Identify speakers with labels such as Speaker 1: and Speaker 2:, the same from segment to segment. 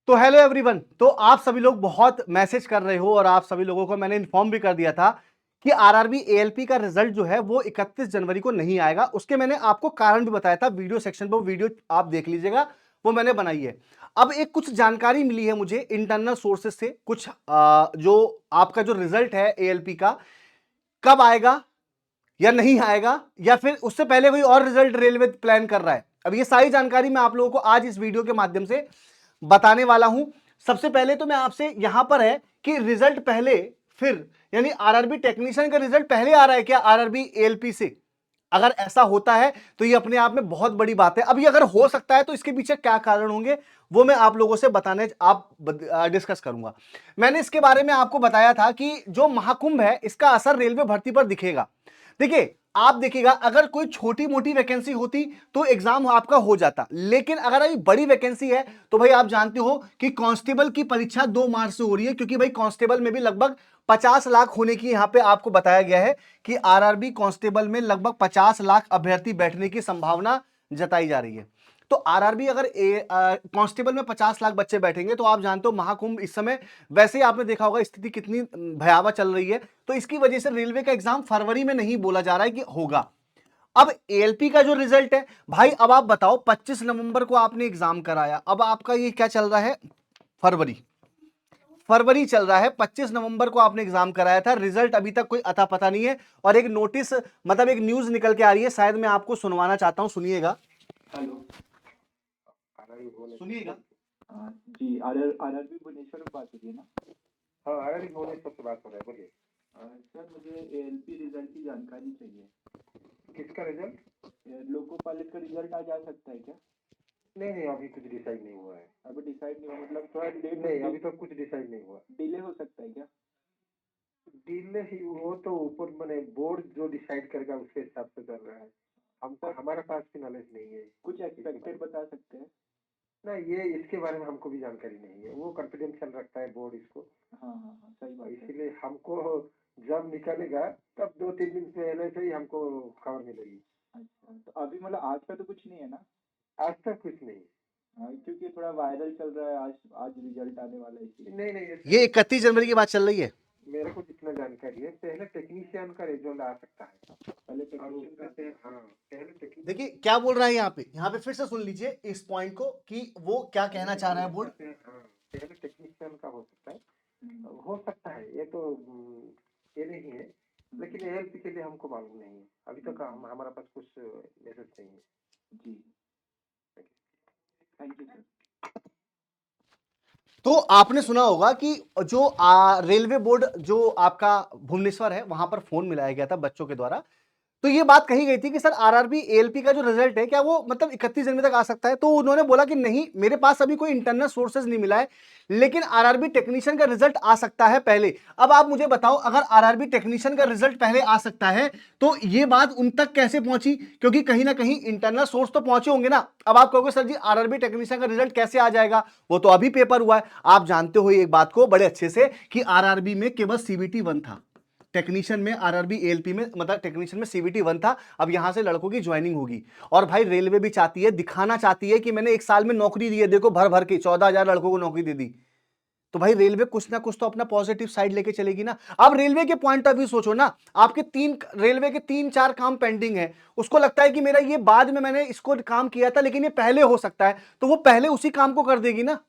Speaker 1: तो hello everyone. तो आप सभी लोग बहुत मैसेज कर रहे हो और आप सभी लोगों को मैंने इन्फॉर्म भी कर दिया था कि आरआरबी एएलपी का रिजल्ट जो है वो 31 जनवरी को नहीं आएगा। उसके मैंने आपको कारण भी बताया था, वीडियो सेक्शन पर वीडियो आप देख लीजिएगा, वो मैंने बनाई है। अब एक कुछ जानकारी मिली है मुझे इंटरनल सोर्सेज से, कुछ जो आपका जो रिजल्ट है एएलपी का कब आएगा या नहीं आएगा, या फिर उससे पहले कोई और रिजल्ट रेलवे प्लान कर रहा है। अब ये सारी जानकारी मैं आप लोगों को आज इस वीडियो के माध्यम से बताने वाला हूं। सबसे पहले तो मैं आपसे यहां पर है कि रिजल्ट पहले, फिर यानी आरआरबी टेक्नीशियन का रिजल्ट पहले आ रहा है क्या आरआरबी एएलपी से? अगर ऐसा होता है तो ये अपने आप में बहुत बड़ी बात है। अब ये अगर हो सकता है तो इसके पीछे क्या कारण होंगे वो मैं आप लोगों से बताने डिस्कस करूंगा। मैंने इसके बारे में आपको बताया था कि जो महाकुंभ है इसका असर रेलवे भर्ती पर दिखेगा। देखिए, आप देखिएगा, अगर कोई छोटी मोटी वैकेंसी होती तो एग्जाम आपका हो जाता, लेकिन अगर अभी बड़ी वैकेंसी है तो भाई आप जानते हो कि कांस्टेबल की परीक्षा 2 मार्च से हो रही है, क्योंकि भाई कांस्टेबल में भी लगभग 50 लाख होने की यहां पे आपको बताया गया है कि आरआरबी कांस्टेबल में लगभग 50 लाख अभ्यर्थी बैठने की संभावना जताई जा रही है। तो आरआरबी अगर कांस्टेबल में 50 लाख बच्चे बैठेंगे तो आप जानते हो महाकुंभ इस समय, वैसे ही आपने देखा होगा स्थिति कितनी भयावह चल रही है, तो इसकी वजह से रेलवे का एग्जाम फरवरी में नहीं बोला जा रहा है कि होगा। अब एएलपी का जो रिजल्ट है भाई, अब आप बताओ 25 नवंबर को आपने एग्जाम कराया, अब आपका ये क्या चल रहा है, फरवरी फरवरी चल रहा है। 25 नवंबर को आपने एग्जाम कराया था, रिजल्ट अभी तक कोई अता पता नहीं है। और एक नोटिस, मतलब एक न्यूज निकल के आ रही है, शायद मैं आपको सुनवाना चाहता हूं, सुनिएगा।
Speaker 2: हेलो।
Speaker 1: सुनिएगा।
Speaker 2: जी, आरआरबी भुवनेश्वर में बात हो रही है ना?
Speaker 3: हाँ, आरआरबी भुवनेश्वर से बात हो रहा है, बोलिए।
Speaker 2: सर, मुझे एएलपी रिजल्ट की जानकारी चाहिए।
Speaker 3: किसका रिजल्ट?
Speaker 2: लोको पायलट का रिजल्ट आज आ सकता है क्या?
Speaker 3: नहीं, अभी कुछ डिसाइड नहीं हुआ है।
Speaker 2: अभी डिसाइड नहीं हुआ, मतलब थोड़ा लेट
Speaker 3: नहीं, अभी तो कुछ डिसाइड नहीं हुआ।
Speaker 2: डिले हो सकता है क्या?
Speaker 3: डिले ही, वो तो ऊपर मैंने बोर्ड जो डिसाइड करेगा उसके हिसाब से चल रहा है। हमको, हमारे पास भी नॉलेज नहीं है।
Speaker 2: कुछ एक्सपेक्टेड बता सकते हैं?
Speaker 3: ना, ये इसके बारे में हमको भी जानकारी नहीं है, वो कॉन्फिडेंशियल रखता है बोर्ड इसको।
Speaker 2: हाँ हाँ हाँ, सही बात है।
Speaker 3: इसीलिए हमको जब निकलेगा तब 2-3 दिन पहले से ही हमको खबर मिलेगी।
Speaker 2: अच्छा, तो अभी मतलब आज का तो कुछ नहीं है ना?
Speaker 3: आज तक कुछ नहीं।
Speaker 2: हाँ, क्योंकि थोड़ा वायरल चल रहा है, आज आज रिजल्ट आने वाला है इसलिए।
Speaker 3: नहीं,
Speaker 1: ये 31 जनवरी की बात चल रही है।
Speaker 3: मेरे को जितना जानकारी है, पहले टेक्नीशियन का रिजल्ट आ सकता है।
Speaker 2: पहले
Speaker 3: और
Speaker 2: टेक्नीशियन का।
Speaker 3: हाँ, पहले टेक्नीशियन।
Speaker 1: देखिए क्या बोल रहा है यहाँ पे फिर से सुन लीजिए इस पॉइंट को कि वो क्या कहना चाह रहा है बोर्ड।
Speaker 3: हाँ, पहले टेक्नीशियन का हो सकता है। हो सकता है, ये तो ये नहीं है, लेकिन एएलपी के लिए हमको मालूम नहीं है अभी तक। हमारा पास कुछ मैसेज नहीं है।
Speaker 2: जी, थैंक यू सर।
Speaker 1: तो आपने सुना होगा कि जो रेलवे बोर्ड जो आपका भुवनेश्वर है वहां पर फोन मिलाया गया था बच्चों के द्वारा, तो ये बात कही गई थी कि सर आरआरबी एएलपी का जो रिजल्ट है क्या वो मतलब 31 जनवरी तक आ सकता है। तो उन्होंने बोला कि नहीं, मेरे पास अभी कोई इंटरनल सोर्सेज नहीं मिला है, लेकिन आरआरबी टेक्नीशियन का रिजल्ट आ सकता है पहले। अब आप मुझे बताओ, अगर आरआरबी टेक्नीशियन का रिजल्ट पहले आ सकता है तो ये बात उन तक कैसे पहुंची, क्योंकि कहीं ना कहीं इंटरनल सोर्स तो पहुंचे होंगे ना। अब आप कहोगे सर जी आरआरबी टेक्नीशियन का रिजल्ट कैसे आ जाएगा, वो तो अभी पेपर हुआ है। आप जानते हो एक बात को बड़े अच्छे से कि आरआरबी में केवल सीबीटी 1 था, टेक्नीशियन में आरआरबी एएलपी में, मतलब टेक्नीशियन में सीबीटी 1 था। अब यहां से लड़कों की ज्वाइनिंग होगी, और भाई रेलवे भी चाहती है, दिखाना चाहती है कि मैंने एक साल में नौकरी दी है, देखो भर भर के 14,000 लड़कों को नौकरी दे दी। तो भाई रेलवे कुछ ना कुछ तो अपना पॉजिटिव साइड लेके चलेगी ना। अब रेलवे के पॉइंट ऑफ व्यू सोचो ना, आपके रेलवे के 3-4 काम पेंडिंग है, उसको लगता है कि मेरा ये बाद में मैंने इसको काम किया था लेकिन ये पहले हो सकता है, तो वो पहले उसी काम को कर देगी ना।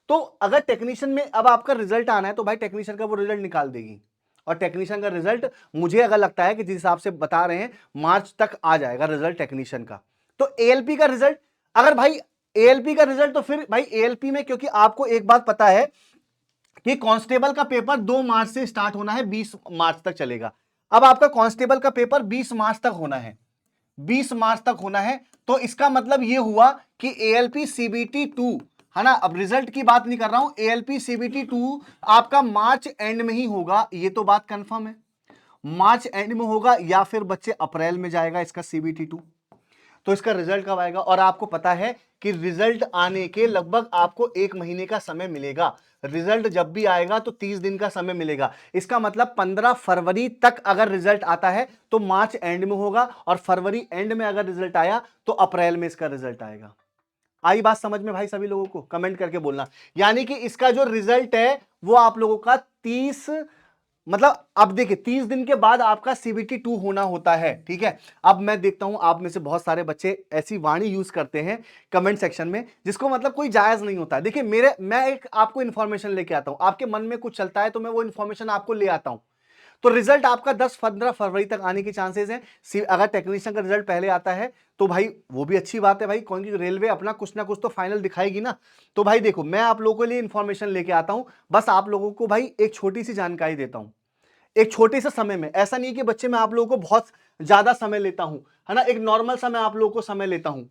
Speaker 1: तो अगर टेक्नीशियन में अब आपका रिजल्ट आना है तो भाई टेक्नीशियन का वो रिजल्ट निकाल देगी, और टेक्नीशियन का रिजल्ट मुझे अगर लगता है कि जिस हिसाब से बता रहे हैं मार्च तक आ जाएगा रिजल्ट टेक्नीशियन का। तो एएलपी का रिजल्ट, अगर भाई एएलपी का रिजल्ट, तो फिर भाई एएलपी में, क्योंकि आपको एक बात पता है कि कांस्टेबल का पेपर 2 मार्च से स्टार्ट होना है, 20 मार्च तक चलेगा। अब आपका कांस्टेबल का पेपर 20 मार्च तक होना है, 20 मार्च तक होना है। तो इसका मतलब यह हुआ कि एएलपी सीबीटी 2 है ना, अब रिजल्ट की बात नहीं कर रहा हूं, एएलपी सीबीटी 2 आपका मार्च एंड में ही होगा, ये तो बात कंफर्म है। मार्च एंड में होगा या फिर बच्चे अप्रैल में जाएगा इसका सीबीटी 2। तो इसका रिजल्ट कब आएगा, और आपको पता है कि रिजल्ट आने के लगभग आपको 1 महीने का समय मिलेगा। रिजल्ट जब भी आएगा तो 30 दिन का समय मिलेगा। इसका मतलब 15 फरवरी तक अगर रिजल्ट आता है तो मार्च एंड में होगा, और फरवरी एंड में अगर रिजल्ट आया तो अप्रैल में इसका रिजल्ट आएगा। आई बात समझ में भाई सभी लोगों को? कमेंट करके बोलना। यानी कि इसका जो रिजल्ट है वो आप लोगों का 30, मतलब अब देखिए 30 दिन के बाद आपका CBT 2 होना होता है, ठीक है। अब मैं देखता हूं आप में से बहुत सारे बच्चे ऐसी वाणी यूज करते हैं कमेंट सेक्शन में जिसको मतलब कोई जायज नहीं होता है। देखिए मैं एक आपको इंफॉर्मेशन लेके आता हूं, आपके मन में कुछ चलता है तो मैं वो इंफॉर्मेशन आपको ले आता हूं। तो रिजल्ट आपका 10-15 फरवरी तक आने के चांसेस हैं। अगर टेक्नीशियन का रिजल्ट पहले आता है तो भाई वो भी अच्छी बात है भाई, क्योंकि रेलवे अपना कुछ ना कुछ तो फाइनल दिखाएगी ना। तो भाई देखो मैं आप लोगों के लिए इंफॉर्मेशन लेके आता हूं, बस आप लोगों को भाई एक छोटी सी जानकारी देता हूं एक छोटे से समय में। ऐसा नहीं कि बच्चे मैं आप लोगों को बहुत ज्यादा समय लेता हूं, है ना, एक नॉर्मल समय आप लोगों को समय लेता हूं।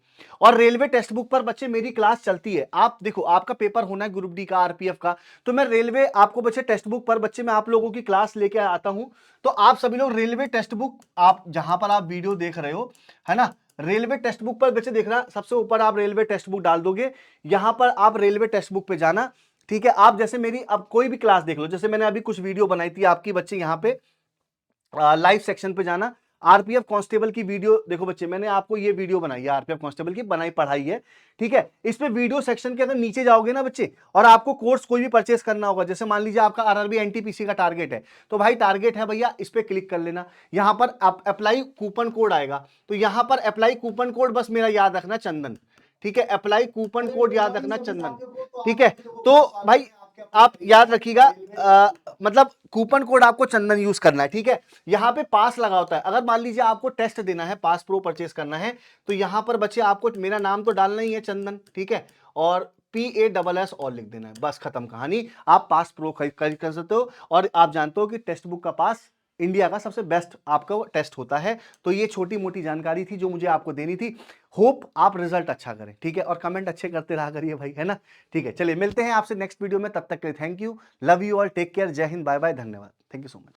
Speaker 1: और रेलवे टेक्स्ट बुक पर बच्चे मेरी क्लास चलती है। आप देखो आपका पेपर होना है ग्रुप डी का, RPF का, तो मैं रेलवे आपको बच्चे टेक्स्ट बुक पर बच्चे मैं आप लोगों की क्लास लेके आता हूं। तो आप सभी लोग रेलवे टेक्स्ट बुक, आप जहां पर आप वीडियो देख रहे हो, है ना, रेलवे टेक्स्ट बुक पर बच्चे देखना, सबसे ऊपर आप रेलवे टेक्स्ट बुक डाल दोगे, यहां पर आप रेलवे टेक्स्ट बुक पे जाना, ठीक है। आप जैसे मेरी अब कोई भी क्लास देख लो, जैसे मैंने अभी कुछ वीडियो बनाई थी आपकी, बच्चे यहाँ पे लाइव सेक्शन पे जाना, RPF कांस्टेबल की वीडियो देखो बच्चे, मैंने आपको ये वीडियो बनाई है, RPF कांस्टेबल की बनाई पढ़ाई है, ठीक है। इस पे वीडियो सेक्शन के अगर नीचे जाओगे ना बच्चे, और आपको कोर्स कोई भी परचेस करना होगा, जैसे मान लीजिए आपका RRB NTPC का टारगेट है, तो भाई टारगेट है भैया, इस पे क्लिक कर लेना। यहां पर आप अप्लाई कूपन कोड आएगा, तो यहां पर अप्लाई कूपन कोड बस मेरा याद रखना चंदन, ठीक है। अप्लाई कूपन कोड याद रखना चंदन, ठीक है। तो भाई आप याद रखिएगा, मतलब कूपन कोड आपको चंदन यूज करना है, ठीक है। यहाँ पे पास लगा होता है, अगर मान लीजिए आपको टेस्ट देना है, पास प्रो परचेस करना है, तो यहाँ पर बच्चे आपको मेरा नाम तो डालना ही है चंदन, ठीक है, और PASS और लिख देना है, बस खत्म कहानी। आप पास प्रो कर सकते हो। और आप जानते हो कि टेक्स्ट बुक का पास इंडिया का सबसे बेस्ट आपका टेस्ट होता है। तो ये छोटी मोटी जानकारी थी जो मुझे आपको देनी थी। होप आप रिजल्ट अच्छा करें, ठीक है, और कमेंट अच्छे करते रहा करिए भाई, है ना। ठीक है, चलिए मिलते हैं आपसे नेक्स्ट वीडियो में, तब तक के लिए thank you, love you all, take care, Jai Hind, bye bye, धन्यवाद, थैंक यू सो मच।